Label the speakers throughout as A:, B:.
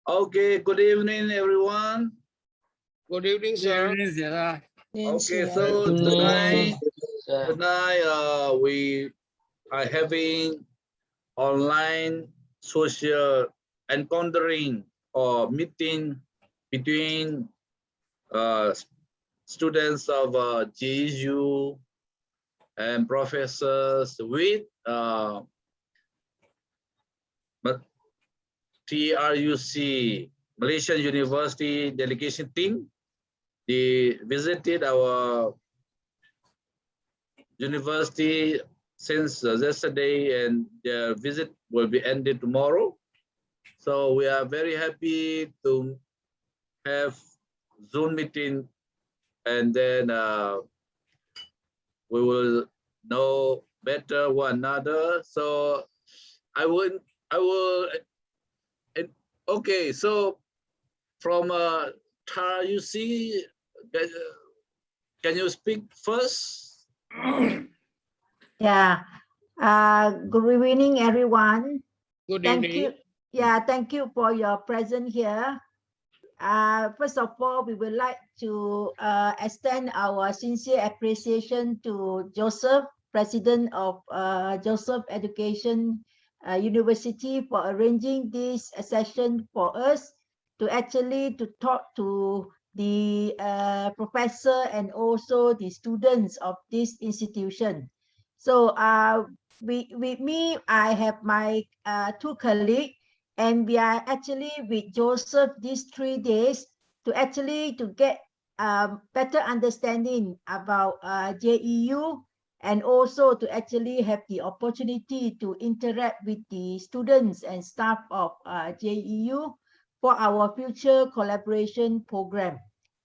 A: Okay, good evening, everyone.
B: Good evening, sir.
A: Okay, so tonight we are having online social encountering or meeting between students of JEU and professors with TARUC Malaysian University delegation team. They visited our university since yesterday, and their visit will be ended tomorrow. So we are very happy to have Zoom meeting, and then we will know better one another. So I will, okay, so from TARUC, can you speak first?
C: Yeah. Good evening, everyone.
B: Good
C: Thank
B: evening.
C: you. Yeah, thank you for your presence here. First of all, we would like to extend our sincere appreciation to Joseph, President of Joseph Education University, for arranging this session for us to talk to the professor and also the students of this institution. So with me, I have my two colleagues, and we are actually with Joseph these 3 days to get better understanding about JEU, and also to actually have the opportunity to interact with the students and staff of JEU for our future collaboration program.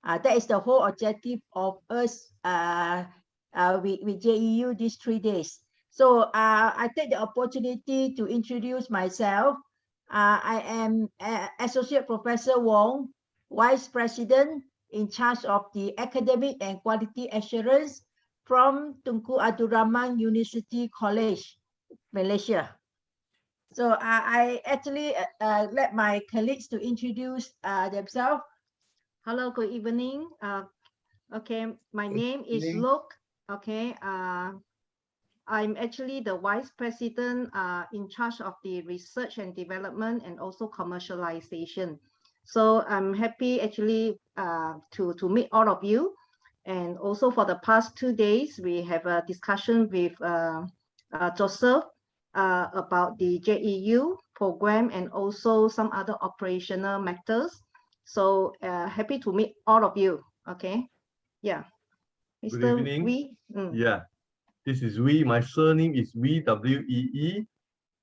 C: That is the whole objective of us with JEU these 3 days. So I take the opportunity to introduce myself. I am Associate Professor Wong, Vice President in charge of the Academic and Quality Assurance from Tunku Abdul Rahman University College, Malaysia. So I actually let my colleagues to introduce themselves.
D: Hello, good evening. Okay, my name is Luke. Okay, I'm actually the Vice President in charge of the research and development and also commercialization. So I'm happy actually to meet all of you. And also for the past 2 days, we have a discussion with Joseph about the JEU program and also some other operational matters. So happy to meet all of you. Okay, yeah.
E: Good
D: Mr.
E: evening.
D: Wee.
E: Yeah, this is Wee. My surname is Wee, W-E-E.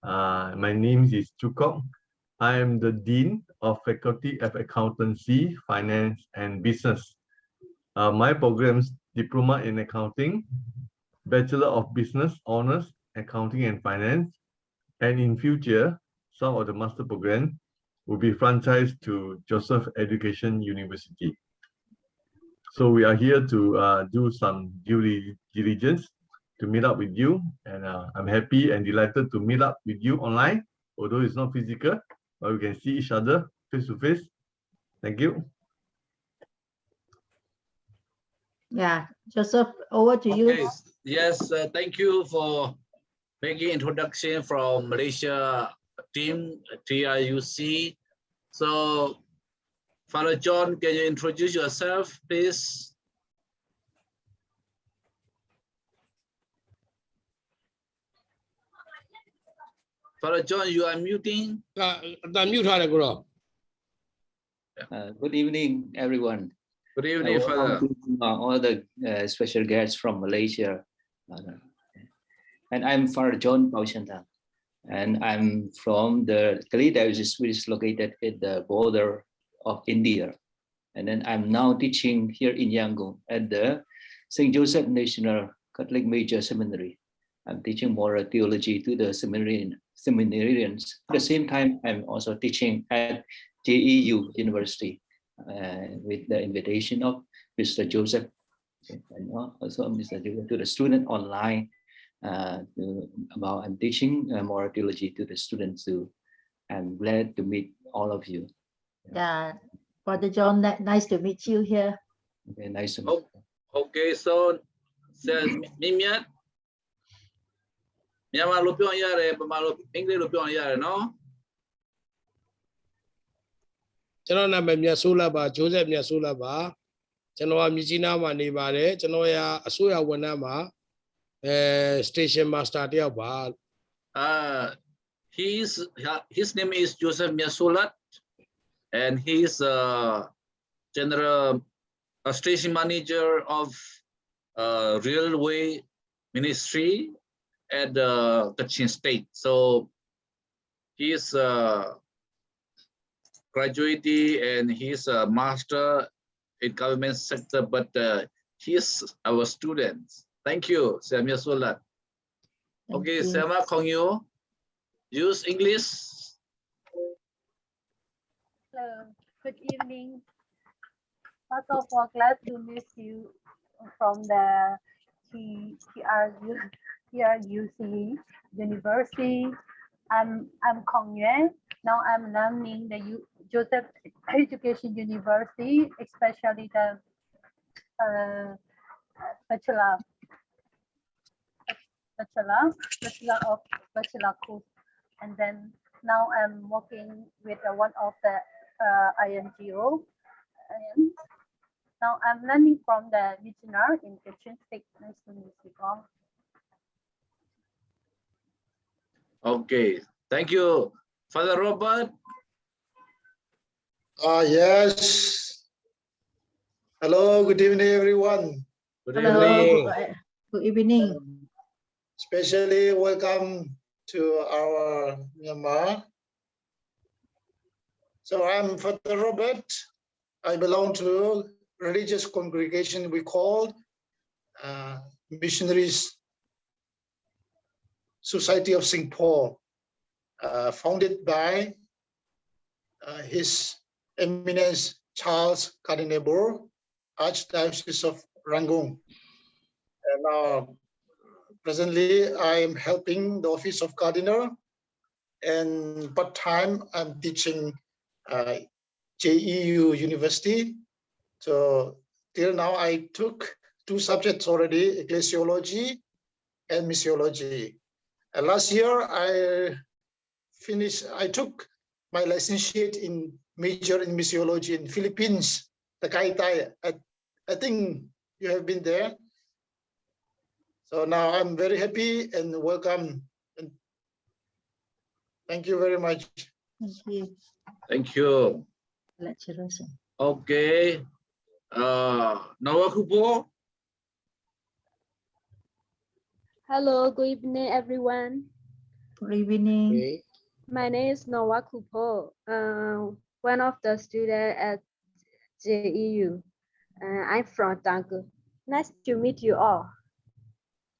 E: My name is Tunku. I am the Dean of Faculty of Accountancy, Finance and Business. My programs, Diploma in Accounting, Bachelor of Business Honors, Accounting and Finance, and in future, some of the master program will be franchised to Joseph Education University. So we are here to do some due diligence to meet up with you, and I'm happy and delighted to meet up with you online, although it's not physical, but we can see each other face to face. Thank you.
C: Yeah, Joseph, over to you.
A: Okay. Yes, thank you for making introduction from Malaysia team TARUC. So, Father John, can you introduce yourself, please? Father John, you are muting.
F: Good evening, everyone.
A: Good evening, Father.
F: All the special guests from Malaysia. And I'm Father John Pauchanta. And I'm from the Kali Diocese, which is located at the border of India. And then I'm now teaching here in Yangon at the St. Joseph National Catholic Major Seminary. I'm teaching moral theology to the seminarians. At the same time, I'm also teaching at JEU University with the invitation of Mr. Joseph, and also Mr. Joseph to the student online. I'm teaching moral theology to the students too. I'm glad to meet all of you.
C: Yeah, Brother John, nice to meet you here.
F: Okay, nice to meet
A: Oh.
F: you.
A: Okay, so says Mimiat. Myanmar lupion yare, Pamalo English lupion yare, no?
B: ကျွန်တော်နာမည်မြတ်ဆိုးလပါဂျိုးဆက်မြတ်ဆိုးလပါကျွန်တော်ကမြကြီးနားမှာနေပါတယ်ကျွန်တော်ရအစိုးရဝန်ထမ်းမှာstation master တယောက်ပါ
A: His name is Joseph Myasulat, and he is general station manager of railway ministry at the Kachin state. So he is graduate and he is a master in government sector, but he is our student. Thank you, Samia Solat. Okay, Sama Kongyu, use English.
G: Hello, good evening. First of all, glad to meet you from the TRUC University. I'm Kong Yuan. Now I'm learning the Joseph Education University, especially the bachelor course. And then now I'm working with one of the INGO. And now I'm learning from the missionary in Kachin State. Nice to meet you all.
A: Okay, thank you. Father Robert.
H: Yes. Hello, good evening, everyone.
A: Good
C: Hello,
A: evening.
C: good evening.
H: Especially welcome to our Myanmar. So I'm Father Robert. I belong to religious congregation we call Missionaries Society of Singapore, founded by His Eminence Charles Cardinal, Archdiocese of Rangoon. And presently, I am helping the office of Cardinal, and part-time I'm teaching JEU University. So till now, I took 2 subjects already, ecclesiology and missiology. And last year, I took my licentiate in major in missiology in Philippines, Tagaytay. I think you have been there. So now I'm very happy and welcome. And thank you very much.
C: Thank you.
A: Thank you.
C: Lecturers.
A: Okay. Nawakupo.
I: Hello, good evening, everyone.
C: Good evening.
B: Okay.
I: My name is Noah Kupo, one of the students at JEU. I'm from Tunku. Nice to meet you all.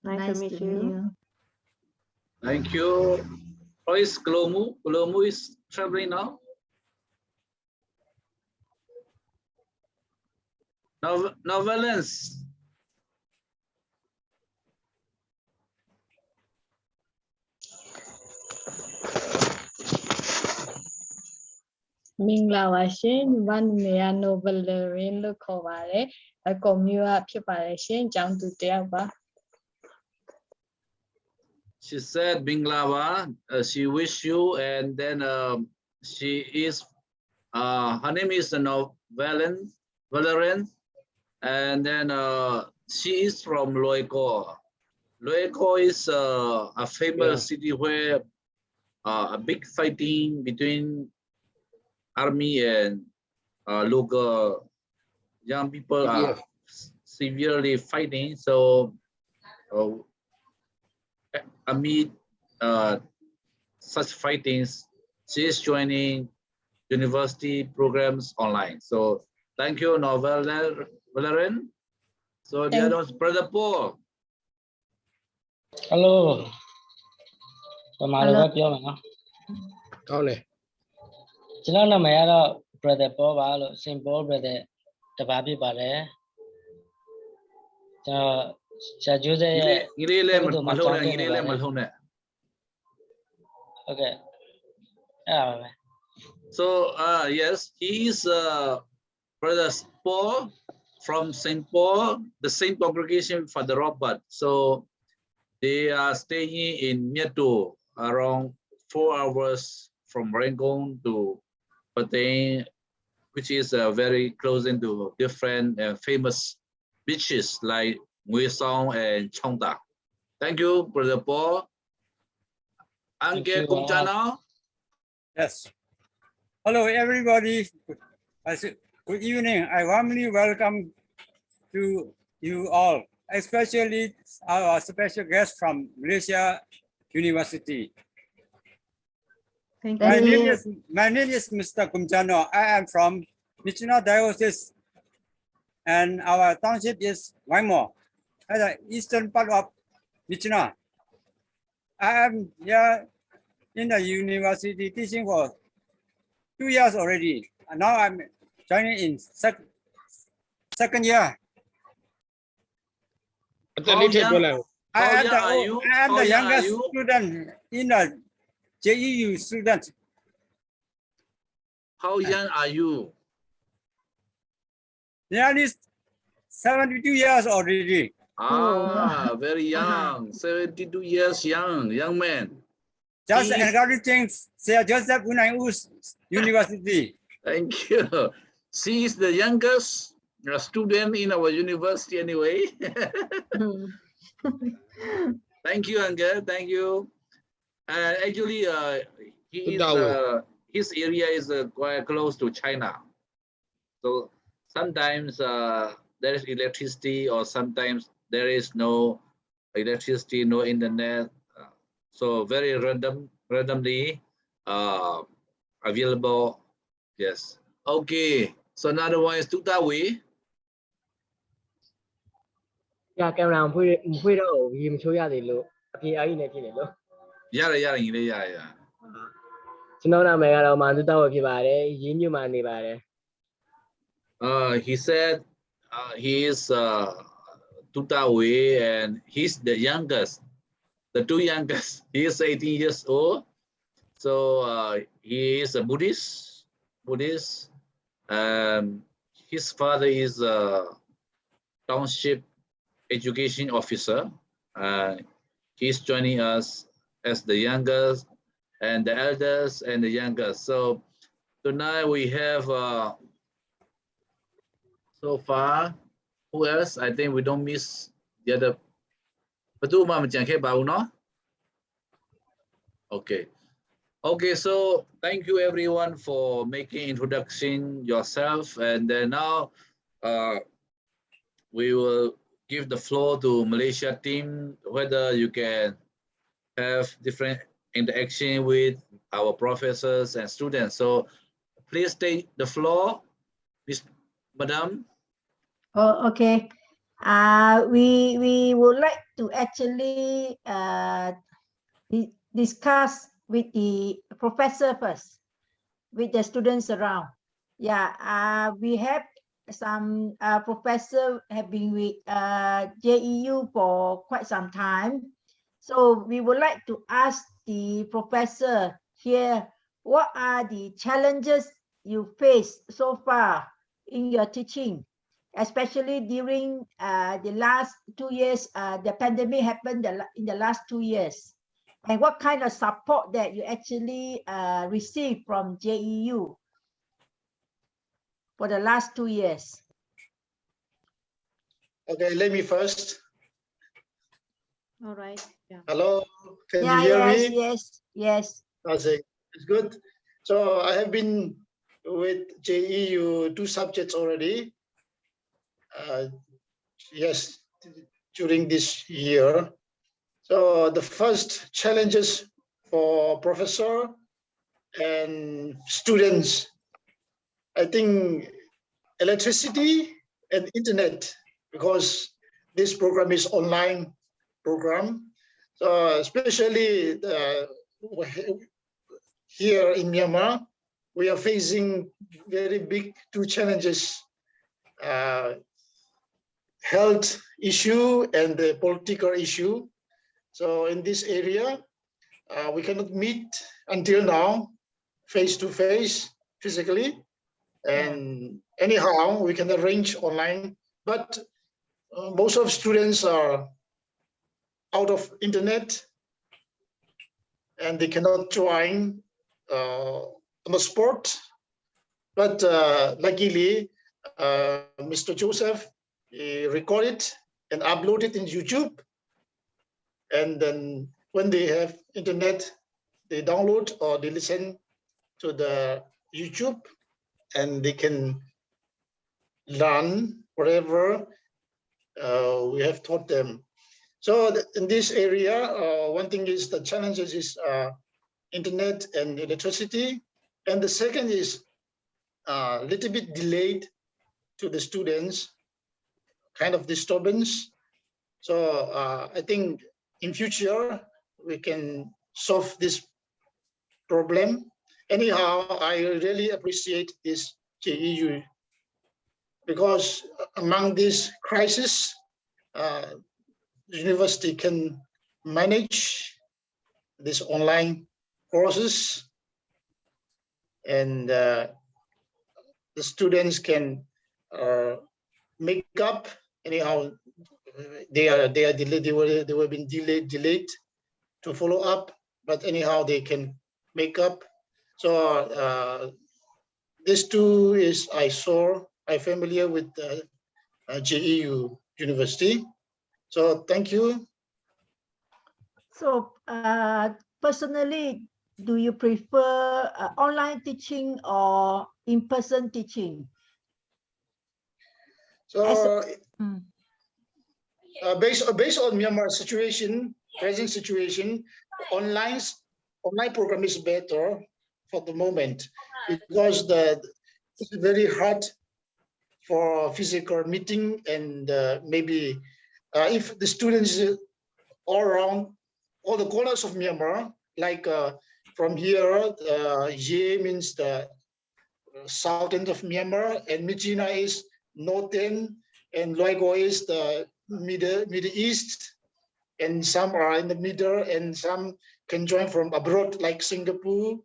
D: Nice to meet you.
A: Thank you. How is Kolomu? Kolomu is traveling now. Now Valence.
J: Minglawasin, one mea novelerin the covare, a commua preparation, jump to Delva.
A: She said, Binglawa, she wish you, and then she is, her name is Valerian, and then she is from Loico. Loico is a famous city where a big fighting between army and local young people are severely fighting. So amid such fightings, she is joining university programs online. So thank you, Valerian. So the other one's Brother Paul.
K: Hello. Hello.ကျွန်တော်နာမည်ကတော့ Brother Paul ပါလို့ Saint Paul Brother တပါးဖြစ်ပါတယ်ကျွန်တော်ဆရာကျိုးစေရဲ့
A: ညီလေးလည်းမလုံးနဲ့ညီလေးလည်းမလုံးနဲ့
K: ဟုတ်ကဲ့အဲ့ဒါပါပဲ
A: So yes, he is Brother Paul from St. Paul, the same congregation for the Robert. So they are staying in Myeto, around 4 hours from Rangoon to Pateng, which is very close into different famous beaches like Muisong and Chongda. Thank you, Brother Paul. Angge Kumchano.
L: Yes. Hello, everybody. Good evening. I warmly welcome to you all, especially our special guest from Malaysia University.
D: Thank
L: My
D: you.
L: name is Mr. Kumchano. I am from Michina Diocese, and our township is Waimor, at the eastern part of Michina. I am here in the university teaching for 2 years already. And now I'm joining in second year.
A: How young
L: I
A: are you?
L: am
A: How
L: the
A: young are
L: youngest
A: you?
L: student in the JEU student.
A: How young are you?
L: Nearly 72 years already.
A: Ah, very young, 72 years young man.
L: Just
A: He is-
L: encouraging Sir Joseph Unai's University.
A: Thank you. She is the youngest student in our university anyway. Thank you, Angel. Thank you. Actually, he is, his area is quite close to China. So sometimes there is electricity, or sometimes there is no electricity, no internet. So very randomly available. Yes. Okay. So another one is Tutawi.
K: Yeah, camera မဖွင့်တော့ဘူးရေမချိုးရသေးလို့အပြင်အကြီးနဲ့ဖြစ်နေလို့
A: ရတယ်ညီလေးရ
K: ကျွန်တော်နာမည်ကတော့မာသူတောက်ဖြစ်ပါတယ်ရေးမြို့မှာနေပါတယ်
A: He said he is Tutawi and he's the youngest, the two youngest. He is 18 years old. So he is a Buddhist. His father is a township education officer. He's joining us as the youngest and the eldest and the youngest. So tonight we have so far, who else? I think we don't miss the other. Okay. Okay, so thank you everyone for making introduction yourself, and then now we will give the floor to Malaysia team, whether you can have different interaction with our professors and students. So please take the floor, Miss Madam.
C: Oh, okay. We would like to actually discuss with the professor first, with the students around. Yeah, we have some professor have been with JEU for quite some time. So we would like to ask the professor here, what are the challenges you face so far in your teaching, especially during the last 2 years, the pandemic happened in the last 2 years. And what kind of support that you actually received from JEU for the last 2 years?
H: Okay, let me first.
D: All right. Yeah.
H: Hello, can
C: Yeah,
H: you hear
C: yes,
H: me?
C: yes.
H: It's good. So I have been with JEU 2 subjects already. Yes, during this year. So the first challenges for professor and students, I think electricity and internet, because this program is online program. So especially here in Myanmar, we are facing very big 2 challenges, health issue and the political issue. So in this area, we cannot meet until now face-to-face physically. And anyhow, we can arrange online, but most of students are out of internet and they cannot join on the spot. But luckily, Mr. Joseph recorded and uploaded in YouTube. And then when they have internet, they download or they listen to the YouTube and they can learn whatever we have taught them. So in this area, one thing is the challenges is internet and electricity. And the second is a little bit delayed to the students, kind of disturbance. So I think in future, we can solve this problem. Anyhow, I really appreciate this JEU because among this crisis, the university can manage this online courses and the students can make up. Anyhow, they were being delayed to follow up, but anyhow they can make up. So this too is I'm familiar with JEU University. So thank you.
C: So personally, do you prefer online teaching or in-person teaching?
H: So based on Myanmar situation, present situation, online program is better for the moment because it's very hard for physical meeting and maybe if the students all around all the corners of Myanmar, like from here, Ye means the south end of Myanmar, and Mijina is north end, and Loigo is the middle east, and some are in the middle, and some can join from abroad, like Singapore.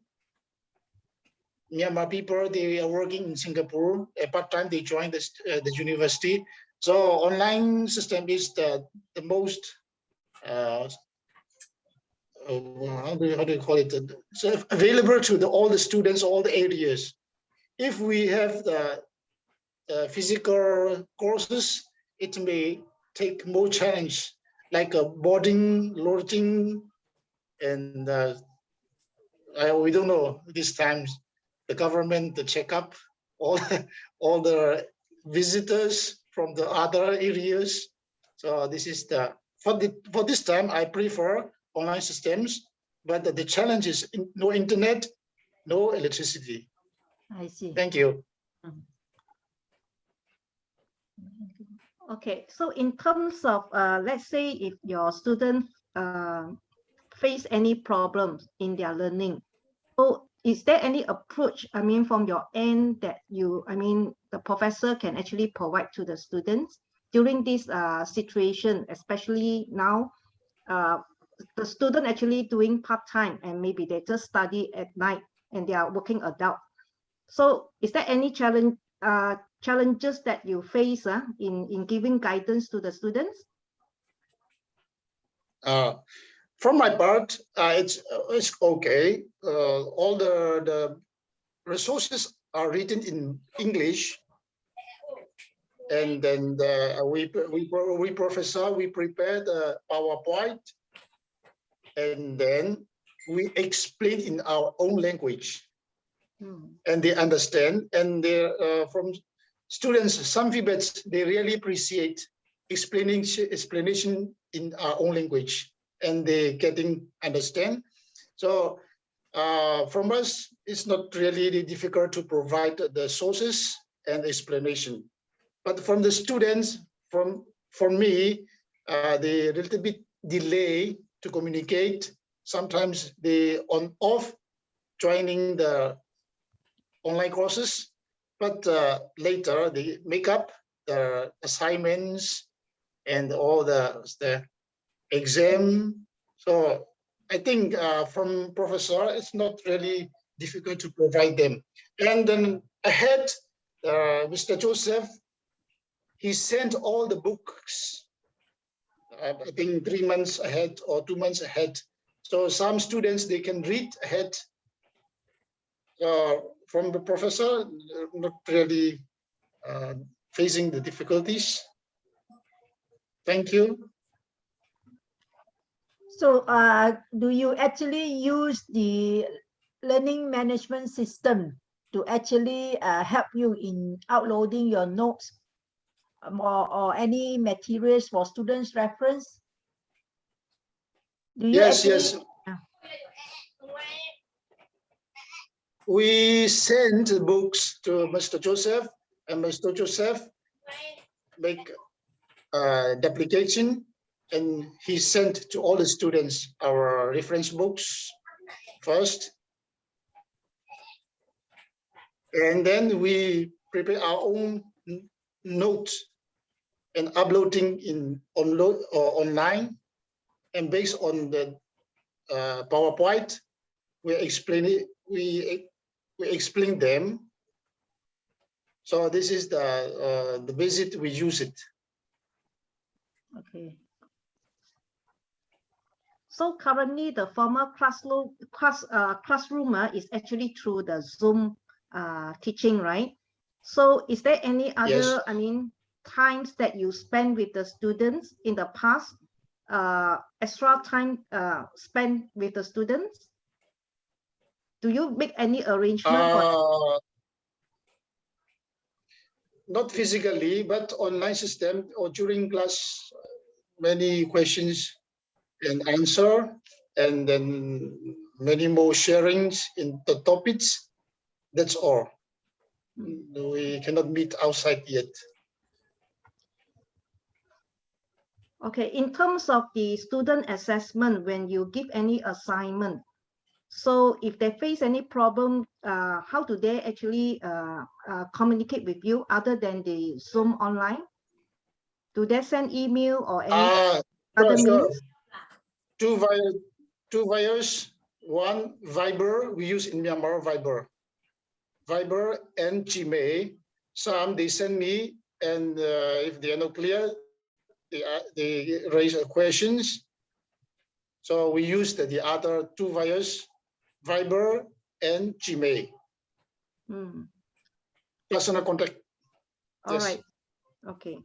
H: Myanmar people, they are working in Singapore. At part-time, they join the university. So online system is the most how do you call it? So available to all the students, all the areas. If we have the physical courses, it may take more challenge, like boarding, lodging, and we don't know this time the government, the checkup, all the visitors from the other areas. So this is for this time I prefer online systems, but the challenge is no internet, no electricity.
C: I see.
H: Thank you.
D: Okay, so in terms of, let's say if your students face any problems in their learning, so is there any approach, I mean, from your end that the professor can actually provide to the students during this situation, especially now, the student actually doing part-time and maybe they just study at night and they are working adult. So is there any challenges that you face in giving guidance to the students?
H: From my part, it's okay. All the resources are written in English, and then we prepare the PowerPoint, and then we explain in our own language, and they understand. And from students, some feedbacks, they really appreciate explanation in our own language, and they understand. So from us, it's not really difficult to provide the sources and explanation. But from the students, for me, they a little bit delay to communicate. Sometimes they on-off joining the online courses, but later they make up the assignments and all the exam. So I think from professor, it's not really difficult to provide them. And then ahead, Mr. Joseph, he sent all the books, I think 3 months ahead or 2 months ahead. So some students, they can read ahead from the professor, not really facing the difficulties. Thank you.
C: So do you actually use the learning management system to actually help you in uploading your notes or any materials for students' reference? Do you
H: Yes,
C: actually...
H: yes. We send books to Mr. Joseph, and Mr. Joseph make the application, and he sent to all the students our reference books first. And then we prepare our own notes and uploading in online. And based on the PowerPoint, we explain it. We explain them. So this is the basic we use it.
D: Okay. So currently, the former classroom is actually through the Zoom teaching, right? So is there any other,
H: Yes.
D: I mean, times that you spend with the students in the past, extra time spent with the students? Do you make any arrangement for?
H: Not physically, but online system or during class, many questions and answer, and then many more sharings in the topics. That's all. We cannot meet outside yet.
D: Okay, in terms of the student assessment, when you give any assignment, so if they face any problem, how do they actually communicate with you other than the Zoom online? Do they send email or any other means?
H: Two via one Viber, we use in Myanmar, Viber and Gmail. Some they send me, and if they are not clear, they raise questions. So we use the other two vias, Viber and Gmail. Personal contact.
D: All right. Okay.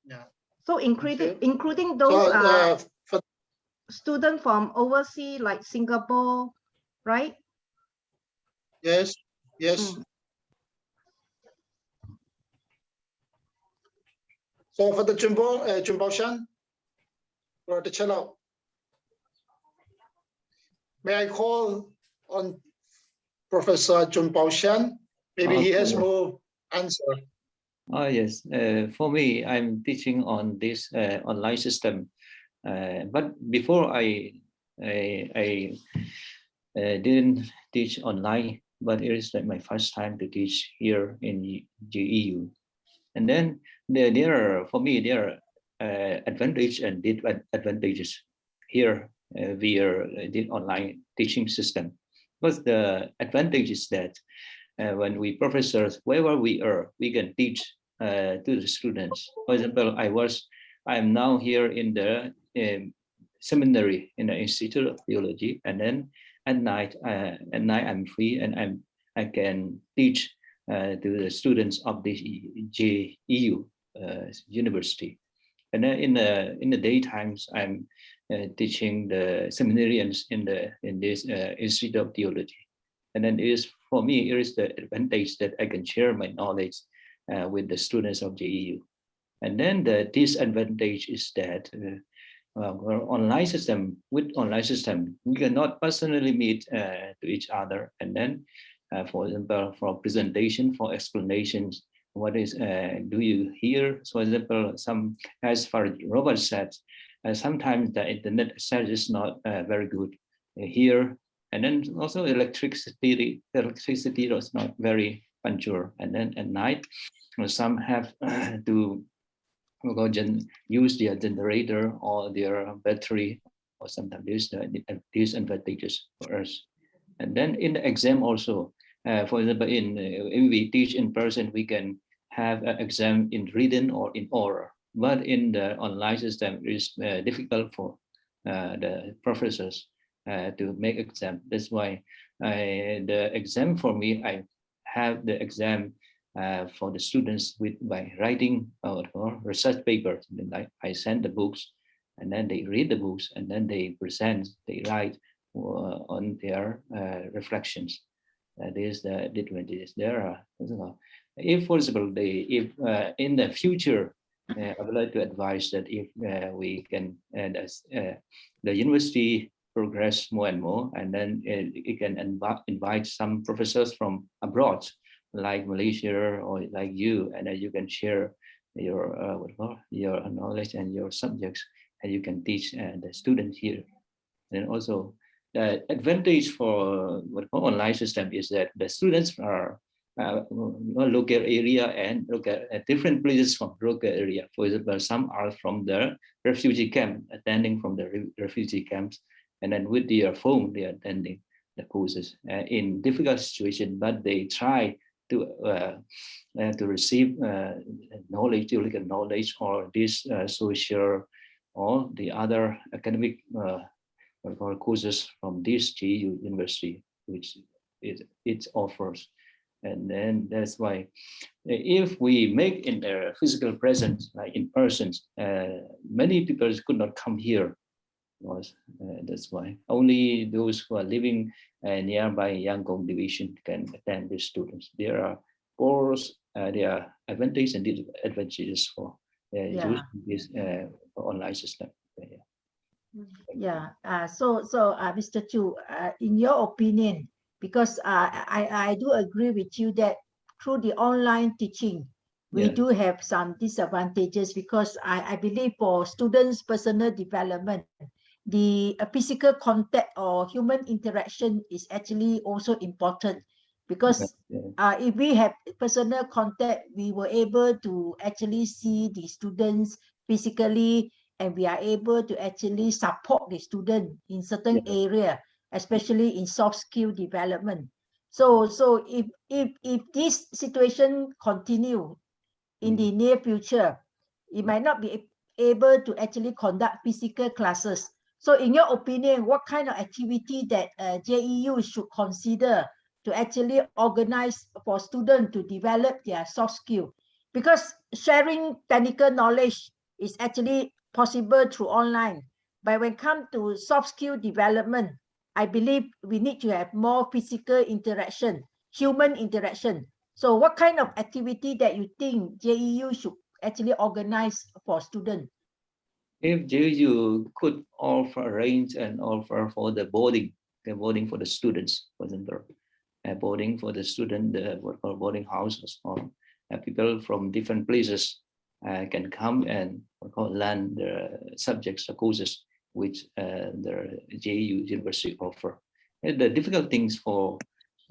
H: Yeah.
D: So including those students from overseas, like Singapore, right?
H: Yes. Yes. So for the Jumbo Shan, or the channel, may I call on Professor Jumbo Shan? Maybe he has more answer.
F: Oh, yes. For me, I'm teaching on this online system. But before I didn't teach online, but it is like my first time to teach here in JEU. And then there are, for me, there are advantages and disadvantages here via the online teaching system. But the advantage is that when we professors, wherever we are, we can teach to the students. For example, I am now here in the seminary in the Institute of Theology, and then at night I'm free and I can teach to the students of the JEU university. And then in the daytimes I'm teaching the seminarians in this Institute of Theology. And then for me, it is the advantage that I can share my knowledge with the students of JEU. And then the disadvantage is that with online system, we cannot personally meet to each other. And then, for example, for presentation, for explanations, what is do you hear? So, for example, as far as Robert said, sometimes the internet access is not very good here. And then also electricity was not very punctual. And then at night, some have to use their generator or their battery, or sometimes these advantages for us. And then in the exam also, for example, if we teach in person, we can have an exam in written or in oral. But in the online system, it is difficult for the professors to make exam. That's why the exam for me, I have the exam for the students by writing or research papers. And then I send the books, and then they read the books, and then they present, they write on their reflections. This the advantages. There are, if possible, if in the future, I would like to advise that if we can, as the university progress more and more, and then it can invite some professors from abroad, like Malaysia or like you, and then you can share your knowledge and your subjects, and you can teach the students here. And also, the advantage for online system is that the students are local area and look at different places from local area. For example, some are from the refugee camp, attending from the refugee camps, and then with their phone they are attending the courses in difficult situation, but they try to receive knowledge, theoretical knowledge, or this social or the other academic courses from this JEU university, which it offers. And then that's why if we make in a physical presence, like in persons, many people could not come here. That's why only those who are living nearby Yangon division can attend these students. There are course, there are advantages and disadvantages for using this online system.
C: Mr. Chu, in your opinion, because I do agree with you that through the online teaching, we do have some disadvantages, because I believe for students' personal development, the physical contact or human interaction is actually also important, because if we have personal contact, we were able to actually see the students physically, and we are able to actually support the student in certain area, especially in soft skill development. So if this situation continue in the near future, it might not be able to actually conduct physical classes. So in your opinion, what kind of activity that JEU should consider to actually organize for students to develop their soft skill? Because sharing technical knowledge is actually possible through online. But when it comes to soft skill development, I believe we need to have more physical interaction, human interaction. So what kind of activity that you think JEU should actually organize for students?
F: If JEU could arrange and offer for the boarding for the students, for example, boarding for the student, what called boarding houses, or people from different places can come and learn the subjects, the courses which the JEU university offer. And the difficult things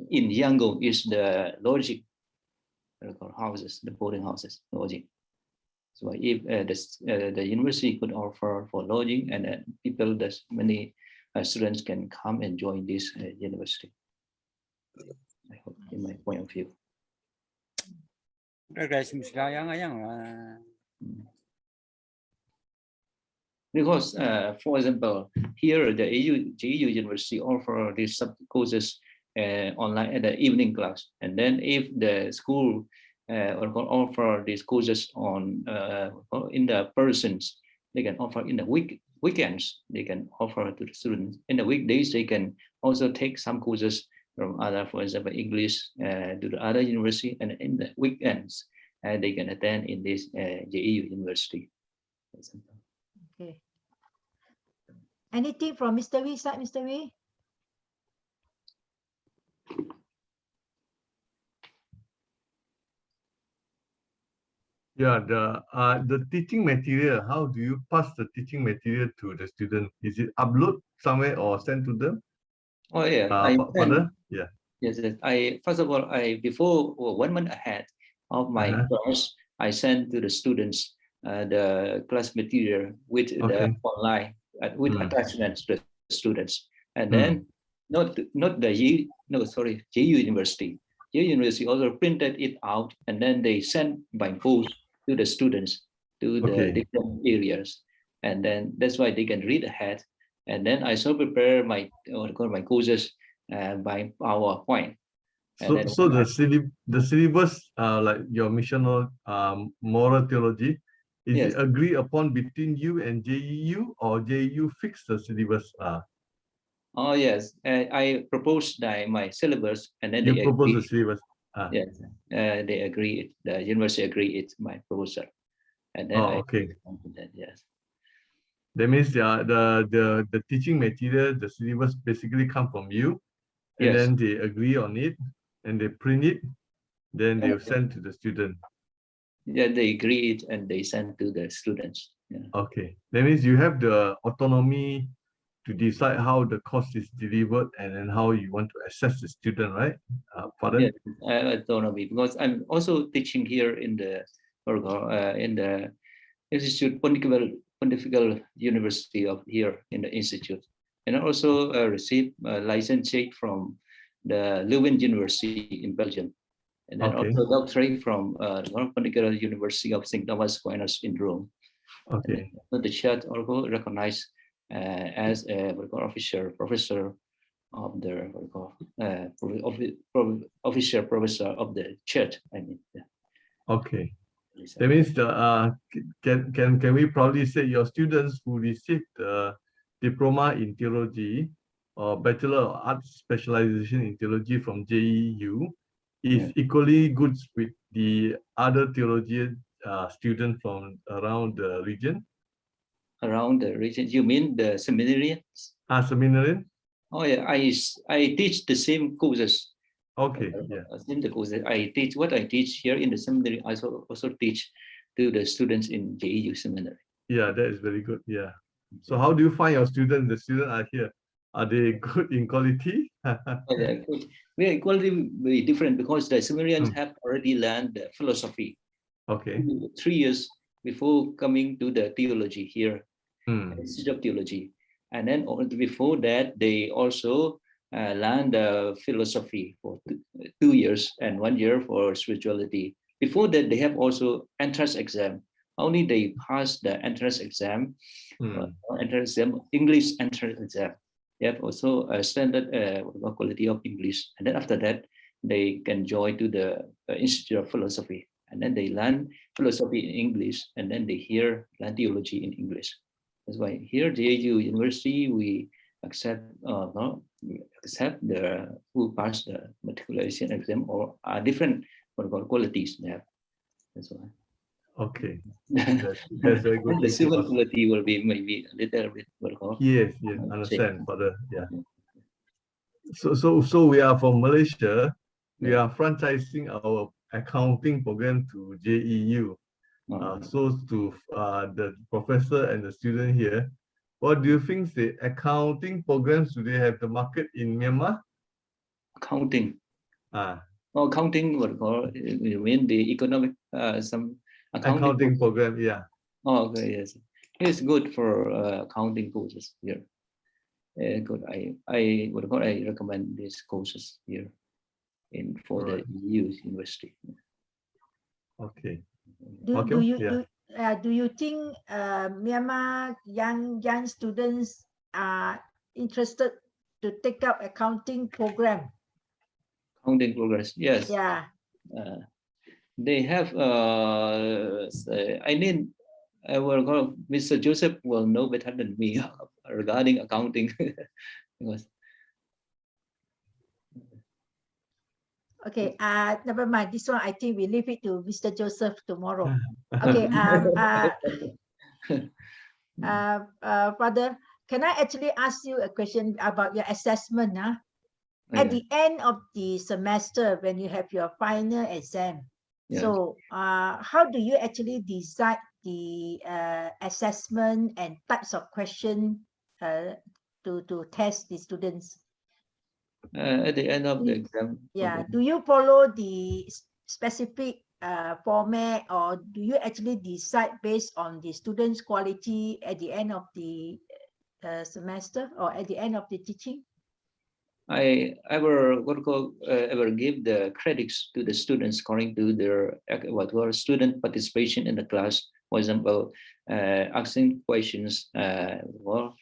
F: in Yangon is the logic houses, the boarding houses, lodging. So if the university could offer for lodging, and people, that many students can come and join this university. I hope, in my point of view. Because, for example, here the JEU university offer these courses online at the evening class, and then if the school offer these courses on in the persons, they can offer in the weekends. They can offer to the students. In the weekdays, they can also take some courses from other, for example, English to the other university, and in the weekends they can attend in this JEU university.
C: Okay. Anything from Mr. Wee side, Mr. Wee?
E: Yeah, the teaching material, how do you pass the teaching material to the student? Is it upload somewhere or send to them?
F: Oh yeah, yes. First of all, before 1 month ahead of my course, I sent to the students the class material with the online with attachments to the students, and then Not the JEU, no, sorry, JEU University. JEU University also printed it out and then they sent by post to the students to the different areas. And then that's why they can read ahead. And then I also prepare my my courses by PowerPoint.
E: So the syllabus, like your missional moral theology, is
F: Yes.
E: it agreed upon between you and JEU, or JEU fix the syllabus?
F: Oh yes, I proposed my syllabus, and then
E: You
F: they
E: propose the
F: agree.
E: syllabus.
F: Yes, they agree. The university agree it's my proposal, and then I
E: okay.
F: that, yes.
E: That means the teaching material, the syllabus basically come from you, and
F: Yes.
E: then they agree on it, and they print it, then they'll send to the student.
F: Yeah, they agree it and they send to the students. Yeah.
E: Okay, that means you have the autonomy to decide how the course is delivered and then how you want to assess the student, right, Father?
F: Yes, autonomy, because I'm also teaching here in the Institute Pontifical University of here in the institute, and I also received a license check from the Leuven University in Belgium, and then also doctorate from the Pontifical University of St. Thomas Aquinas in Rome.
E: Okay.
F: The church also recognized as a professor of the official professor of the church. I mean. Yeah.
E: Okay. That means can we probably say your students who received the diploma in theology or Bachelor of Arts specialization in theology from JEU is equally good with the other theology students from around the region?
F: Around the region, you mean the seminarians?
E: Seminarian?
F: Oh yeah, I teach the same courses.
E: Okay, yeah.
F: The courses I teach, what I teach here in the seminary, I also teach to the students in JEU seminary.
E: Yeah, that is very good. Yeah. So how do you find your students? The students are here. Are they good in quality?
F: Yeah, very quality very different because the seminarians have already learned the philosophy.
E: Okay.
F: 3 years before coming to the theology here, Institute of Theology. And then before that, they also learned the philosophy for 2 years and 1 year for spirituality. Before that, they have also entrance exam. Only they pass the entrance exam, English entrance exam. They have also a standard quality of English. And then after that, they can join to the Institute of Philosophy. And then they learn philosophy in English, and then they learn theology in English. That's why here, JEU University, we accept the who pass the matriculation exam or different qualities they have. That's why.
E: Okay, that's very good.
F: The civil quality will be maybe a little bit.
E: Yes, understand, Father. Yeah. So we are from Malaysia. We are franchising our accounting program to JEU. So to the professor and the student here, what do you think the accounting programs, do they have the market in Myanmar?
F: Accounting. Accounting, you mean the economic, some
E: accounting program, yeah.
F: Oh, okay, yes. It's good for accounting courses here. Good. I recommend these courses here for the JEU University.
E: Okay.
C: Do you think Myanmar young students are interested to take up accounting program?
F: Accounting programs, yes.
C: Yeah.
F: They have. I mean, Mr. Joseph will know better than me regarding accounting. Because
C: okay, never mind. This one, I think we leave it to Mr. Joseph tomorrow. Okay, Father, can I actually ask you a question about your assessment? At the end of the semester, when you have your final exam, so how do you actually decide the assessment and types of question to test the students?
F: At the end of the exam.
C: Yeah. Do you follow the specific format, or do you actually decide based on the students' quality at the end of the semester or at the end of the teaching?
F: I ever give the credits to the students according to their what were student participation in the class. For example, asking questions for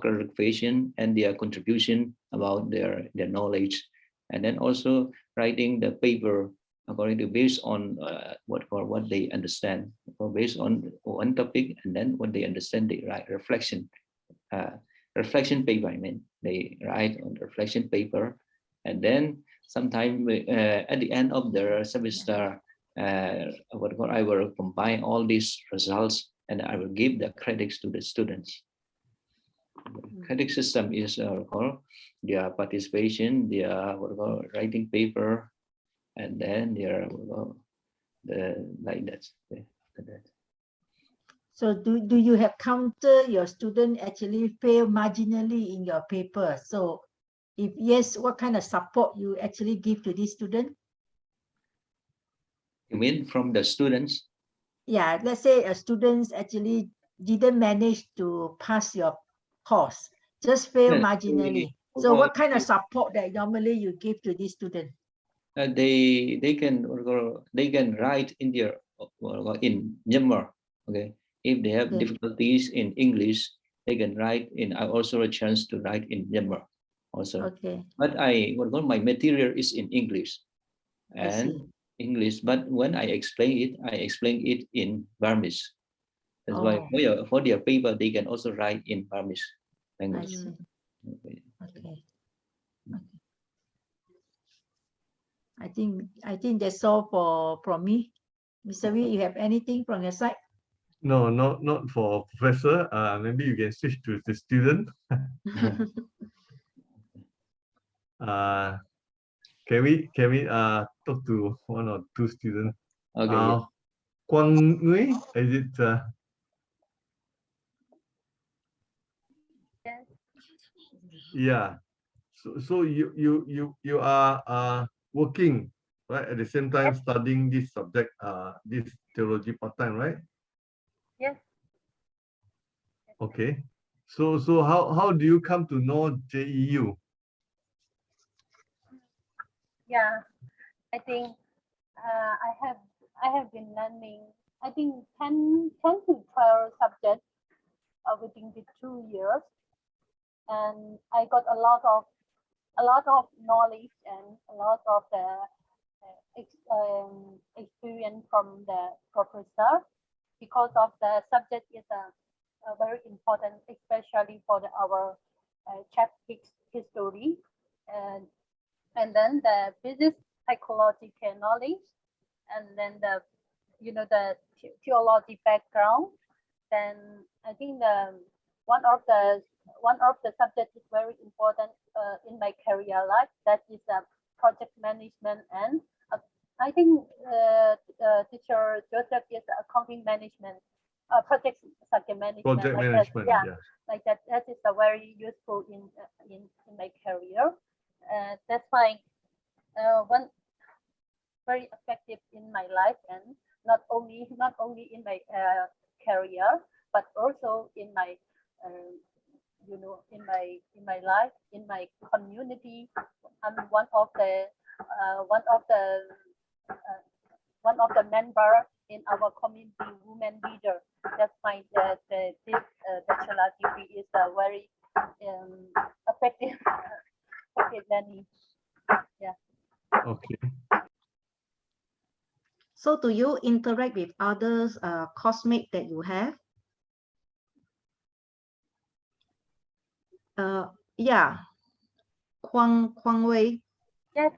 F: clarification and their contribution about their knowledge, and then also writing the paper according to based on what they understand, or based on one topic, and then what they understand they write reflection paper. I mean, they write on the reflection paper, and then sometime at the end of the semester, I will combine all these results and I will give the credits to the students. The credit system is called their participation, their writing paper, and then their like that.
C: So do you have counter your student actually fail marginally in your paper? So if yes, what kind of support you actually give to this student?
F: You mean from the students?
C: Yeah, let's say a student actually didn't manage to pass your course, just fail marginally. So what kind of support that normally you give to this student?
F: They can write in their in Myanmar. Okay, if they have difficulties in English, they can write in. I also a chance to write in Myanmar also.
C: Okay.
F: But my material is in English, and English. But when I explain it in Burmese. That's why for their paper they can also write in Burmese language.
C: Okay. I think that's all from me. Mr. Wee, you have anything from your side?
E: No, not for professor. Maybe you can switch to the student. Can we talk to one or two students?
F: Okay.
E: Kwang Nui, is it?
G: Yes.
E: Yeah. So you are working, right, at the same time studying this subject, this theology part-time, right?
G: Yes.
E: Okay. So how do you come to know JEU?
G: Yeah, I think I have been learning, I think 10 to 12 subjects within the 2 years, and I got a lot of knowledge and a lot of the experience from the professor, because of the subject is a very important, especially for our chapter history, and then the business psychological knowledge, and then the the theology background. Then I think one of the subjects is very important in my career life. That is project management, and I think teacher Joseph is accounting management, project management.
E: Project management, yeah.
G: Like that. That is very useful in my career. That's why one very effective in my life, and not only in my career, but also in my in my life, in my community. I'm one of the member in our community women leader. That's why this bachelor degree is very effective learning. Yeah.
E: Okay.
D: So do you interact with others classmates that you have? Yeah. Kwang Wei.
G: Yes.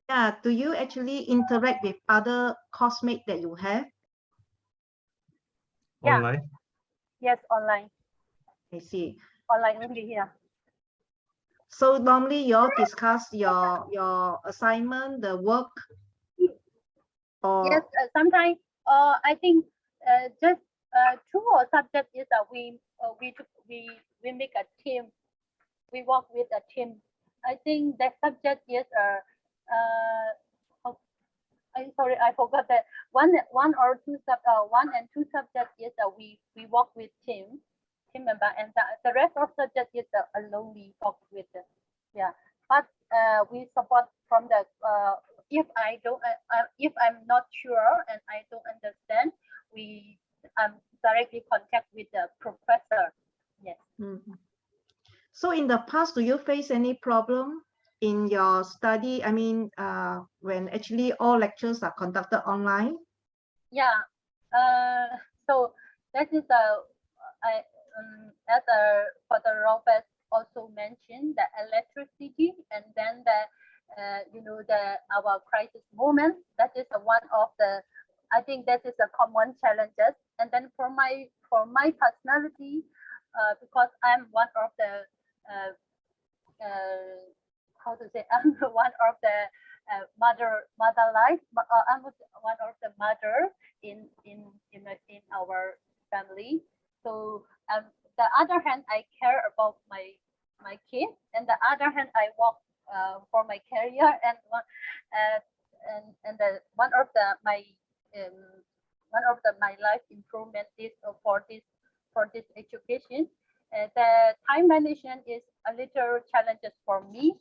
D: Yeah. Do you actually interact with other classmates that you have?
E: Online?
G: Yes, online.
D: I see.
G: Online only here.
D: So normally you all discuss your assignment, the work, or
G: yes, sometimes I think just two or subject is we make a team. We work with a team. I think that subject is I'm sorry, I forgot that one or two one and two subject is we work with team member, and the rest of subject is alone we talk with Yeah, but we support from the if I don't if I'm not sure and I don't understand, we directly contact with the professor. Yes.
D: So in the past, do you face any problem in your study? I mean, when actually all lectures are conducted online?
G: Yeah. So that is as Father Robert also mentioned, the electricity, and then the our crisis moment. That is one of the, I think that is a common challenges. And then for my personality, because I'm one of the how to say, I'm one of the mother life. I'm one of the mother in our family. So the other hand, I care about my kids, and the other hand, I work for my career, and the one of my life improvement is for this education. The time management is a little challenges for me.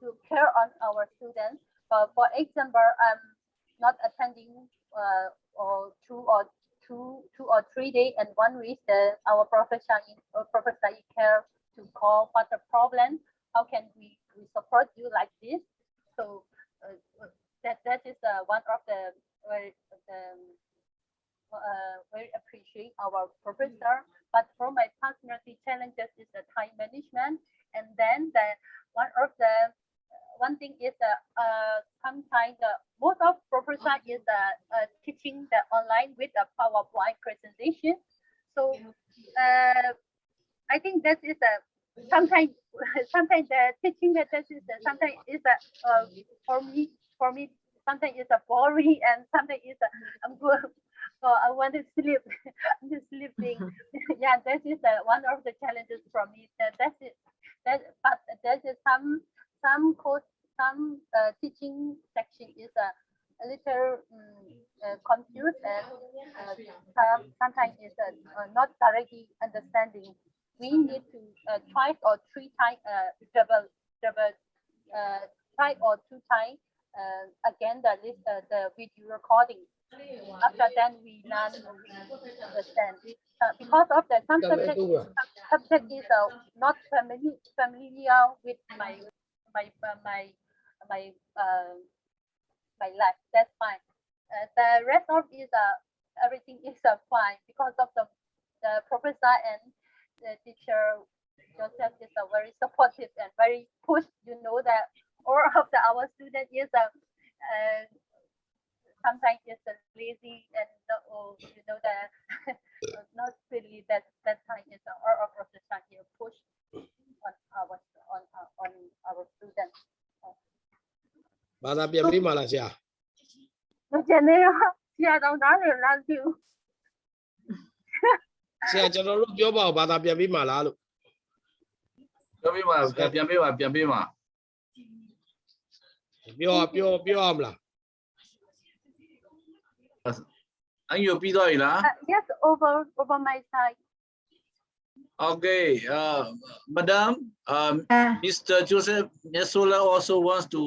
G: To care on our students. For example, I'm not attending or two or 3 days and 1 week. Our professor care to call what the problem. How can we support you like this? So that is one of the very appreciate our professor. But for my personality challenges is the time management, and then one thing is sometimes most of professor is teaching the online with a PowerPoint presentation. So I think that is sometimes the teaching that is sometimes is for me sometimes it's boring, and sometimes it's I'm good. So I want to sleep. I'm just sleeping. Yeah, that is one of the challenges for me. That's it. But there is some course, some teaching section is a little confused, and sometimes is not directly understanding. We need to twice or 3 times double try or 2 times again the video recording. After then we learn to understand. Because of the some subject is not familiar with my life. That's fine. The rest of is everything is fine because of the professor and the teacher. Joseph is very supportive and very push. You know that all of our students is sometimes it's lazy and you know that not really that time is all of the time here push on our students.
B: ဘာသာပြန်ပေးမှလားဆရာ
G: ကျွန်တော်နားလည်လားသူ
B: ဆရာကျွန်တော်တို့ပြောပါဦးဘာသာပြန်ပေးမှလားလို့
A: ပြောပေးပါပြန်ပေးပါ
B: ပြောရမလား
A: anh yêu biết rồi là
G: yes over my side.
A: Okay, Madam, Mr. Joseph Nesola also wants to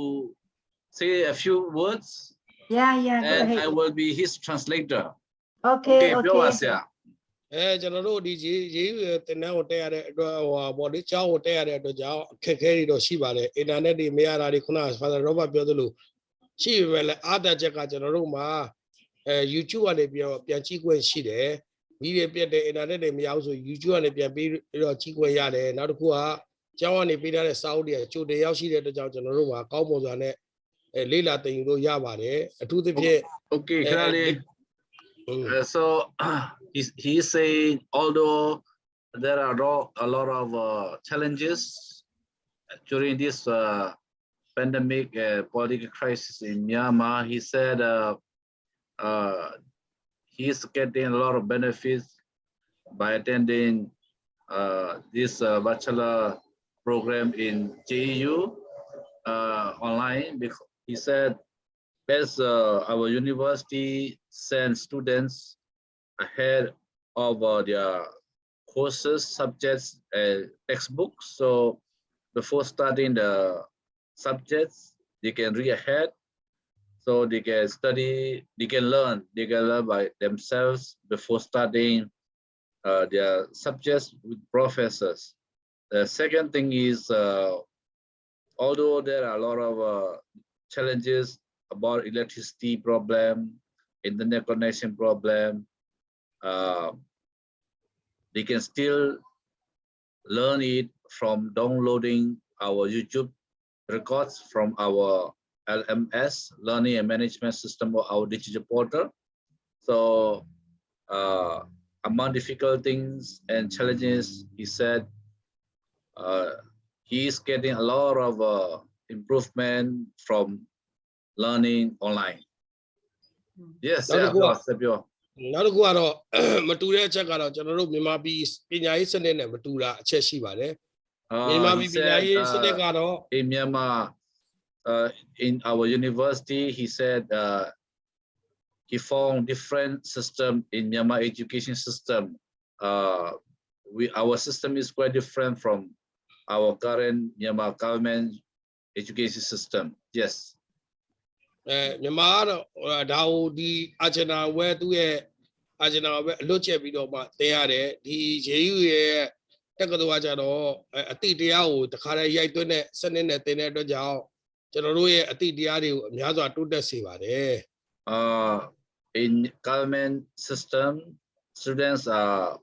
A: say a few words.
C: Yeah,
A: and I will be his translator.
C: Okay.
A: ပြောပါဆရာ
B: ကျွန်တော်တို့ဒီရေးတင်တန်းကိုတက်ရတဲ့အတွက်ဟိုဘော်ဒီကျောင်းကိုတက်ရတဲ့အတွက်ကြောင့်အခက်အခဲတွေတော့ရှိပါတယ်အင်တာနက်တွေမရတာတွေခုနက Father Robert ပြောသလိုရှိပဲလေအားတက်ချက်ကကျွန်တော်တို့မှာYouTube ကနေပြန်ကြည့်ခွင့်ရှိတယ်မိတွေပြတ်တဲ့အင်တာနက်တွေမရဘူးဆို YouTube ကနေပြန်ပြီးတော့ကြည့်ခွင့်ရတယ်နောက်တစ်ခုကကျောင်းကနေပေးထားတဲ့စာအုပ်တွေကကြိုတင်ရောက်ရှိတဲ့အတွက်ကြောင့်ကျွန်တော်တို့မှာကောင်းပုံစွာနဲ့လေ့လာသင်ယူလို့ရပါတယ်အထူးသဖြင့်
A: Okay, clearly. So he is saying although there are a lot of challenges during this pandemic political crisis in Myanmar, he said he is getting a lot of benefits by attending this bachelor program in JEU online. Because he said, as our university sends students ahead of their courses, subjects, and textbooks. So before starting the subjects, they can read ahead. So they can study, they can learn by themselves before studying their subjects with professors. The second thing is, although there are a lot of challenges about electricity problem, internet connection problem, they can still learn it from downloading our YouTube records from our LMS, Learning and Management System, or our digital portal. So among difficult things and challenges, he said he is getting a lot of improvement from learning online. Yes, yeah,
B: နောက်တစ်ခုကတော့မတူတဲ့အချက်ကတော့ကျွန်တော်တို့မြန်မာပြည်ပညာရေးစနစ်နဲ့မတူတာအချက်ရှိပါတယ်မြန်မာပြည်ပညာရေးစနစ်ကတော့
A: in Myanmar, in our university, he said he found different system in Myanmar education system. Our system is quite different from our current Myanmar government education system. Yes.
B: မြန်မာကတော့ဒါကိုဒီအာဂျင်နာဝဲသူ့ရဲ့အာဂျင်နာဝဲအလွတ်ချက်ပြီးတော့မှသင်ရတယ်ဒီ JEU ရဲ့တက္ကသိုလ်ကကြတော့အတိတရားကိုတခါတည်းရိုက်သွင်းတဲ့စနစ်နဲ့သင်တဲ့အတွက်ကြောင့်ကျွန်တော်တို့ရဲ့အတိတရားတွေကိုအများစွာတိုးတက်စေပါတယ်
A: in government system, students are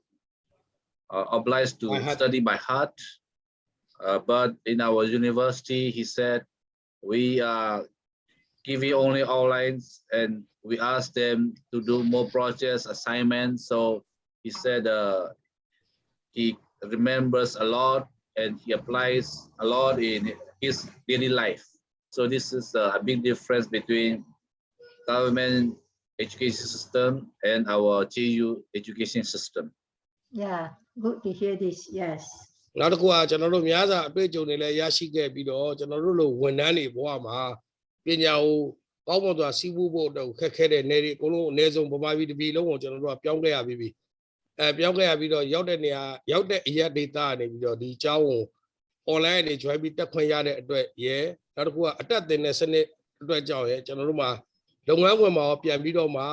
A: obliged to study by heart, but in our university, he said, we are giving only outlines and we ask them to do more projects, assignments. So he said he remembers a lot and he applies a lot in his daily life. So this is a big difference between government education system and our JEU education system.
C: Yeah, good to hear this. Yes.
B: နောက်တစ်ခုကကျွန်တော်တို့များစွာအတွေ့အကြုံတွေလည်းရရှိခဲ့ပြီးတော့ကျွန်တော်တို့လိုဝန်ထမ်းတွေဘဝမှာပညာကိုကောင်းမွန်စွာစီးပူးဖို့တော့ခက်ခဲတဲ့နေတွေအကုန်လုံးအနည်းဆုံးဗမာပြည်တစ်ပြည်လုံးကိုကျွန်တော်တို့ကပြောင်းခဲ့ရပြီးပြောင်းခဲ့ရပြီးတော့ရောက်တဲ့နေရာရောက်တဲ့အရက်ဒေတာနေပြီးတော့ဒီအကြောင်းကို online တွေ join ပြီးတက်ခွင့်ရတဲ့အတွက်နောက်တစ်ခုကအတက်တင်တဲ့စနစ်အတွက်ကြောင့်ကျွန်တော်တို့မှာလုပ်ငန်းခွင်မှာပြန်ပြီးတော့မှ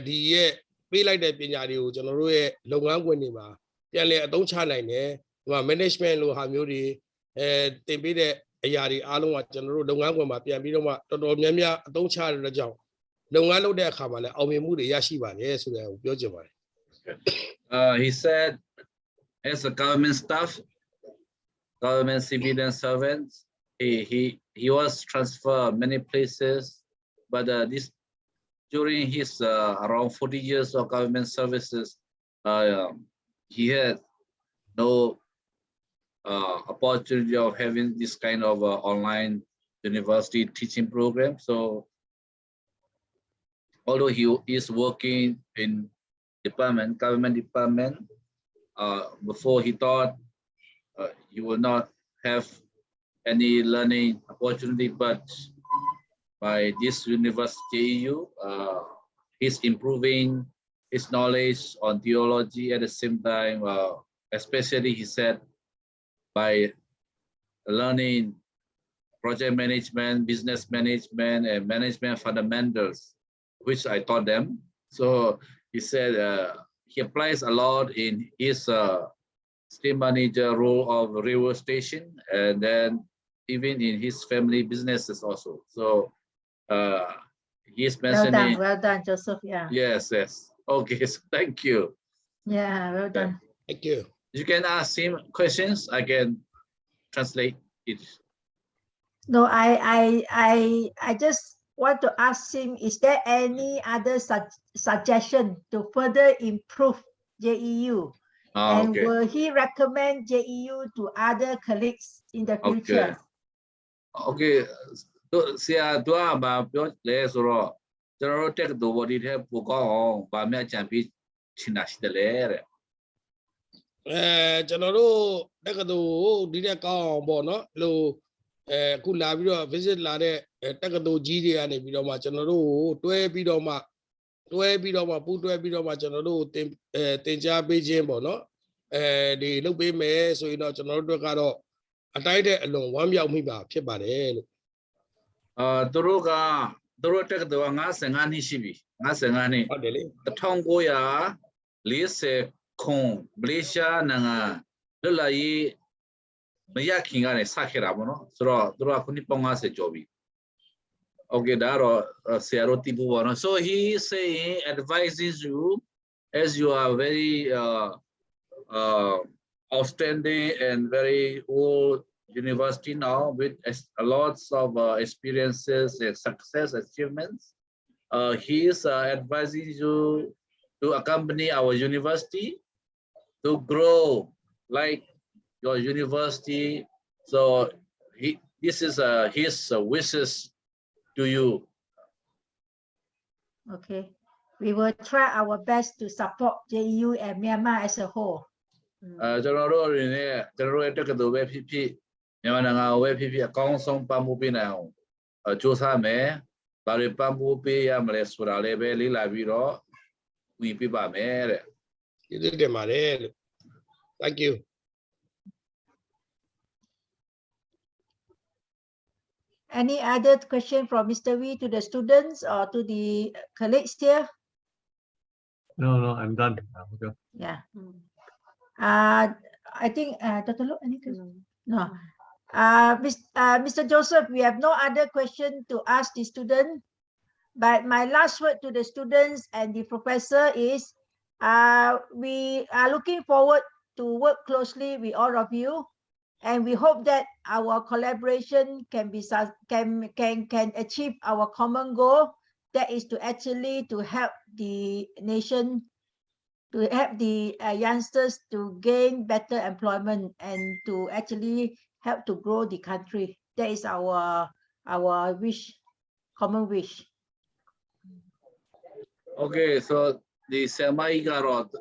B: ဒီရဲ့ပေးလိုက်တဲ့ပညာတွေကိုကျွန်တော်တို့ရဲ့လုပ်ငန်းခွင်တွေမှာပြန်လည်အသုံးချနိုင်တယ်ဒီမှာ management လိုဟာမျိုးတွေတင်ပေးတဲ့အရာတွေအားလုံးကကျွန်တော်တို့လုပ်ငန်းခွင်မှာပြန်ပြီးတော့မှတော်တော်များများအသုံးချရတဲ့ကြောင့်လုပ်ငန်းလုပ်တဲ့အခါမှာလည်းအောင်မြင်မှုတွေရရှိပါတယ်ဆိုတဲ့ကိုပြောချင်ပါတယ်
A: He said, as a government staff, government civilian servants, he was transferred many places, but during his around 40 years of government services, he had no opportunity of having this kind of online university teaching program. So although he is working in government department, before he thought he will not have any learning opportunity, but by this university JEU, he's improving his knowledge on theology at the same time, especially he said by learning project management, business management, and management fundamentals, which I taught them. So he said he applies a lot in his state manager role of railway station, and then even in his family businesses also. So he's mentioning.
C: Well done, Joseph. Yeah.
A: Yes. Okay. So thank you.
C: Yeah. Well done.
B: Thank you.
A: You can ask him questions. I can translate it.
C: No, I just want to ask him, is there any other suggestion to further improve JEU? And
A: Okay.
C: will he recommend JEU to other colleagues in the future?
A: Okay.ဆရာတို့ကပြောလဲဆိုတော့ကျွန်တော်တို့တက်တူဘော်ဒီထဲပိုကောင်းအောင်ဗာမြကြံပြီးချင်တာရှိတယ်လေတဲ့
B: ကျွန်တော်တို့တက္ကသိုလ်ဒီတက်ကောင်းအောင်ပေါ့နော်လို့အခုလာပြီးတော့ visit လာတဲ့တက္ကသိုလ်ကြီးတွေကနေပြီးတော့မှကျွန်တော်တို့တွဲပြီးတော့မှ တွဲပြီးတော့မှပူးတွဲပြီးတော့မှကျွန်တော်တို့တင်ကြားပေးခြင်းပေါ့နော်ဒီလုပ်ပေးမယ်ဆိုရင်တော့ကျွန်တော်တို့ကတော့အတိုင်းတဲ့အလွန်ဝမ်းမြောက်မိပါဖြစ်ပါတယ်လို့
A: သူတို့တက္ကသိုလ်က55နှစ်ရှိပြီ55နှစ်
B: ဟုတ်တယ်လေ
A: 1940ခုမလေးရှားနိုင်ငံလွတ်လပ်ရေးမရခင်ကနေစခဲ့တာပေါ့နော်ဆိုတော့သူတို့ကခုနှစ်ပေါင်း50ကျော်ပြီ Okay, so he is saying, advises you, as you are very outstanding and very old university now with lots of experiences and success achievements. He is advising you to accompany our university to grow like your university. So this is his wishes to you.
C: Okay, we will try our best to support JEU and Myanmar as a whole.
A: ကျွန်တော်တို့အနေနဲ့ကျွန်တော်တို့ရဲ့တက္ကသိုလ်ပဲဖြစ်ဖြစ်မြန်မာနိုင်ငံကိုပဲဖြစ်ဖြစ်အကောင်းဆုံးပံ့ပိုးပေးနိုင်အောင်စူးစမ်းမယ်။ဘာတွေပံ့ပိုးပေးရမလဲဆိုတာလည်းပဲလေ့လာပြီးတော့ဝင်ပြပါမယ်တဲ့။
B: ကျေးဇူးတင်ပါတယ်လို့ Thank you.
C: Any other question from Mr. Wee to the students or to the colleagues here?
E: No, I'm done. Okay.
C: Yeah. I think Dr. Lu, any question? No. Mr. Joseph, we have no other question to ask the student. But my last word to the students and the professor is, we are looking forward to work closely with all of you, and we hope that our collaboration can achieve our common goal, that is to actually to help the nation, to help the youngsters to gain better employment and to actually help to grow the country. That is our wish, common wish.
A: Okay, so the semi garot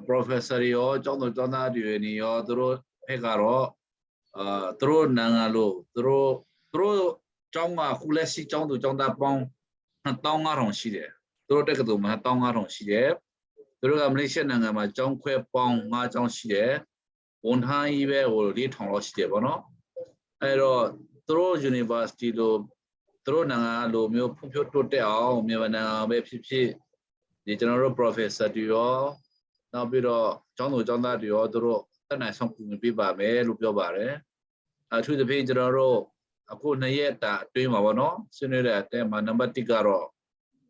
A: professor yo trong do na due ni yo tro he garo tro nanga lo tro trong ma khu le si trong du trong da pong 1500 rong shi de tro tek ka do ma 1500 rong shi de tro ga Malaysia nanga ma trong khwe pong 5 trong shi de won han yi be ho 4000 lo shi de bo no ai ro tro university lo သူတို့နိုင်ငံလိုမျိုးဖွံ့ဖြိုးတိုးတက်အောင်မြန်မာနိုင်ငံပဲဖြစ်ဖြစ်ဒီကျွန်တော်တို့ professor တွေရောနောက်ပြီးတော့ကျောင်းသူကျောင်းသားတွေရောသူတို့တက်နိုင်ဆောင်ကူညီပေးပါမယ်လို့ပြောပါတယ်အထူးသဖြင့်ကျွန်တော်တို့အခု2ရက်တာအတွင်းမှာပေါ့နော်ဆွေးနွေးတဲ့အတဲမှာနံပါတ်1ကတော့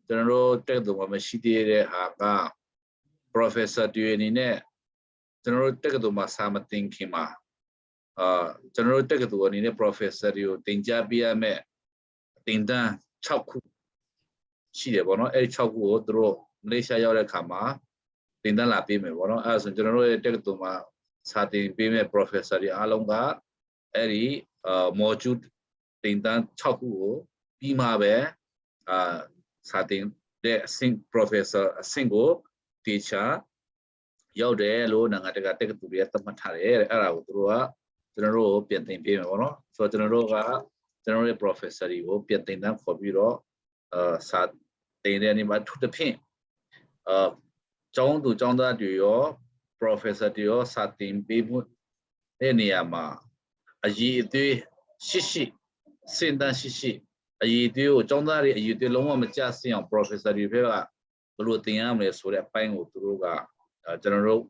A: ကျွန်တော်တို့တက်သူမှာမရှိသေးတဲ့ဟာက professor တွေအနေနဲ့ကျွန်တော်တို့တက္ကသိုလ်မှာစာမသင်ခင်မှာကျွန်တော်တို့တက္ကသိုလ်အနေနဲ့ professor တွေကိုသင်ကြားပေးရမယ်တင်တန်း6ခုရှိတယ်ပေါ့နော်အဲ့ဒီ6ခုကိုသူတို့မလေးရှားရောက်တဲ့အခါမှာတင်တန်းလာပေးမယ်ပေါ့နော်အဲ့ဒါဆိုကျွန်တော်တို့ရဲ့တက္ကသိုလ်မှာစာသင်ပေးမဲ့ professor တွေအားလုံးကအဲ့ဒီ module တင်တန်း6ခုကိုပြီးမှပဲစာသင်တဲ့အဆင့် professor အဆင့်ကို teacher ရောက်တယ်လို့နိုင်ငံတကာတက္ကသိုလ်တွေသတ်မှတ်ထားတယ်အဲ့ဒါကိုသူတို့ကကျွန်တော်တို့ပြန်သင်ပေးမယ်ပေါ့နော်ဆိုတော့ကျွန်တော်တို့ကကျွန်တော်ရဲ့ professor တွေကိုပြန်သင်တန်းခေါ်ပြီးတော့စာသင်တဲ့နေရာမှာထူးသဖြင့်ကျောင်းသူကျောင်းသားတွေရော professor တွေရောစာသင်ပေးမှုတဲ့နေရာမှာအရေးအသွေးရှိစဉ်းတန်းရှိအရေးအသွေးကိုကျောင်းသားတွေအရေးအသွေးလုံးဝမကျဆင်းအောင် professor တွေဘက်ကဘယ်လိုသင်ရမလဲဆိုတဲ့အပိုင်းကိုသူတို့ကကျွန်တော်တို့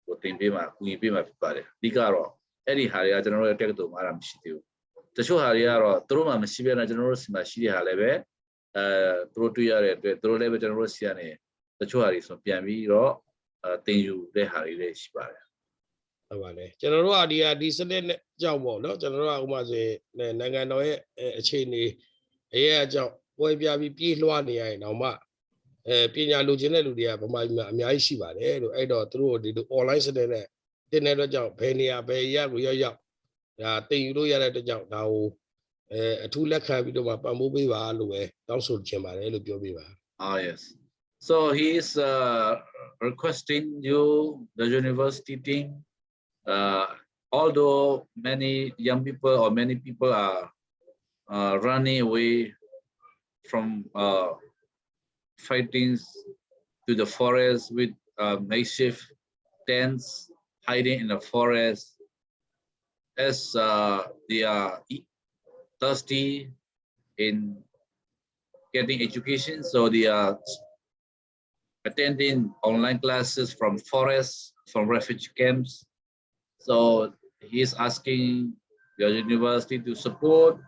A: ကိုသင်ပေးမှာကူညီပေးမှာဖြစ်ပါတယ်အဓိကတော့အဲ့ဒီဟာတွေကကျွန်တော်တို့ရဲ့တက္ကသိုလ်မှာမရှိသေးဘူးတချို့ဟာတွေကတော့သူတို့မှမရှိဘဲနဲ့ကျွန်တော်တို့ဆီမှာရှိတဲ့ဟာလည်းပဲသူတို့တွေ့ရတဲ့အတွက်သူတို့လည်းပဲကျွန်တော်တို့ဆီကနေတချို့ဟာတွေဆိုပြန်ပြီးတော့သင်ယူတဲ့ဟာတွေလည်းရှိပါတယ်
B: ဟုတ်ပါလေကျွန်တော်တို့ကဒီစနစ်နဲ့ကြောက်ပေါ့နော်ကျွန်တော်တို့ကဥပမာဆိုရင်နိုင်ငံတော်ရဲ့အခြေအနေအရေးအကြောင်းပွဲပြပြီးပြေးလွှားနေရရင်တော့မှပညာလိုချင်တဲ့လူတွေကဗမာပြည်မှာအများကြီးရှိပါတယ်လို့အဲ့တော့သူတို့ဒီလို online စနစ်နဲ့တင်တဲ့အတွက်ကြောင့်ဘယ်နေရာဘယ်ရက်ကိုရောက်ဒါတင်ယူလို့ရတဲ့အတွက်ကြောင့်ဒါကိုအထူးလက်ခံပြီးတော့မှပံ့ပိုးပေးပါလို့ပဲတောင်းဆိုချင်ပါတယ်လို့ပြောပြပါ
A: yes so he is requesting you the university team although many young people or many people are running away from fighting to the forest with makeshift tents, hiding in the forest. As they are thirsty in getting education, so they are attending online classes from forests, from refugee camps. So he is asking your university to support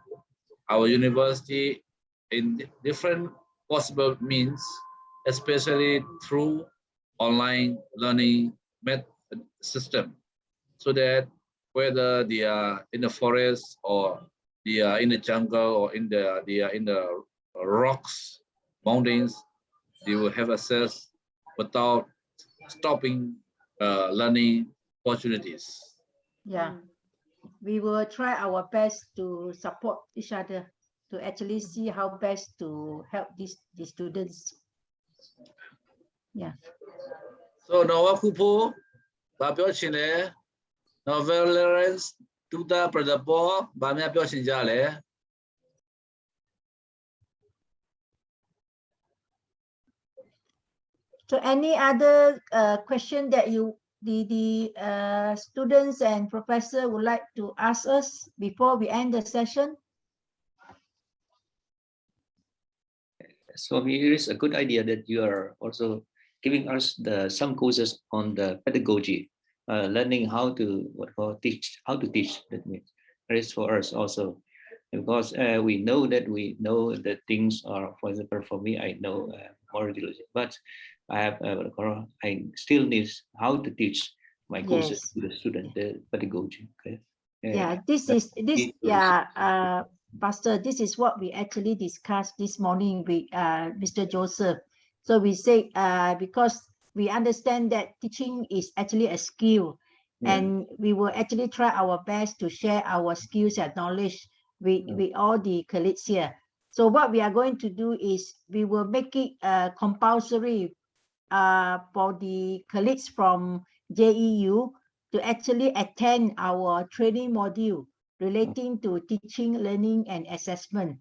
A: our university in different possible means, especially through online learning system, so that whether they are in the forest or they are in the jungle or they are in the rocks, mountains, they will have access without stopping learning opportunities.
C: Yeah, we will try our best to support each other to actually see how best to help these students. Yeah.
A: So Nova Kupo, Babio Chine, Novellerens, Tuta Predapo, Bamia Piosinjale.
C: So any other question that the students and professor would like to ask us before we end the session?
F: So it is a good idea that you are also giving us some courses on the pedagogy, learning how to teach. That means it is for us also, because we know that things are, for example, for me, I know morology, but I still need how to teach my courses to the student, the pedagogy. Okay.
C: Pastor, this is what we actually discussed this morning with Mr. Joseph. So we say because we understand that teaching is actually a skill, and we will actually try our best to share our skills and knowledge with all the colleagues here. So what we are going to do is we will make it compulsory for the colleagues from JEU to actually attend our training module relating to teaching, learning, and assessment.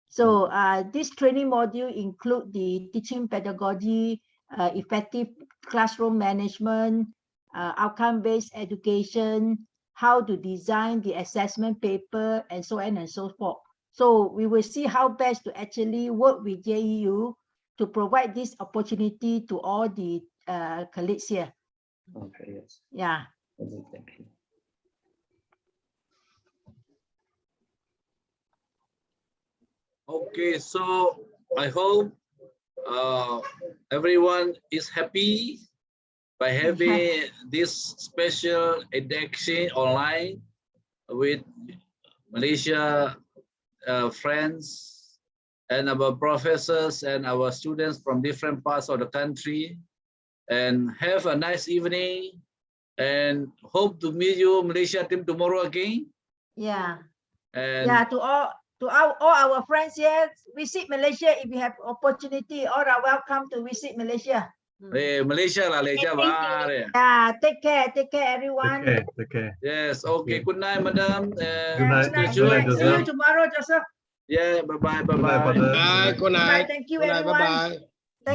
C: So this training module include the teaching pedagogy, effective classroom management, outcome-based education, how to design the assessment paper, and so on and so forth. So we will see how best to actually work with JEU to provide this opportunity to all the colleagues here.
F: Okay, yes.
C: Yeah.
F: Thank you.
A: Okay, so I hope everyone is happy by having this special education online with Malaysia friends and our professors and our students from different parts of the country. And have a nice evening, and hope to meet you Malaysia team tomorrow again.
C: Yeah.
A: And
C: to all our friends here, visit Malaysia if you have opportunity. All are welcome to visit Malaysia.
A: Malaysia lah, Malaysia bar.
C: Yeah, take care everyone.
E: Take care.
A: Yes, okay. Good night, madam.
E: Good night.
C: See you tomorrow, Joseph.
A: Yeah, bye bye.
B: Good night.
C: Bye. Thank you, everyone.
B: Bye bye.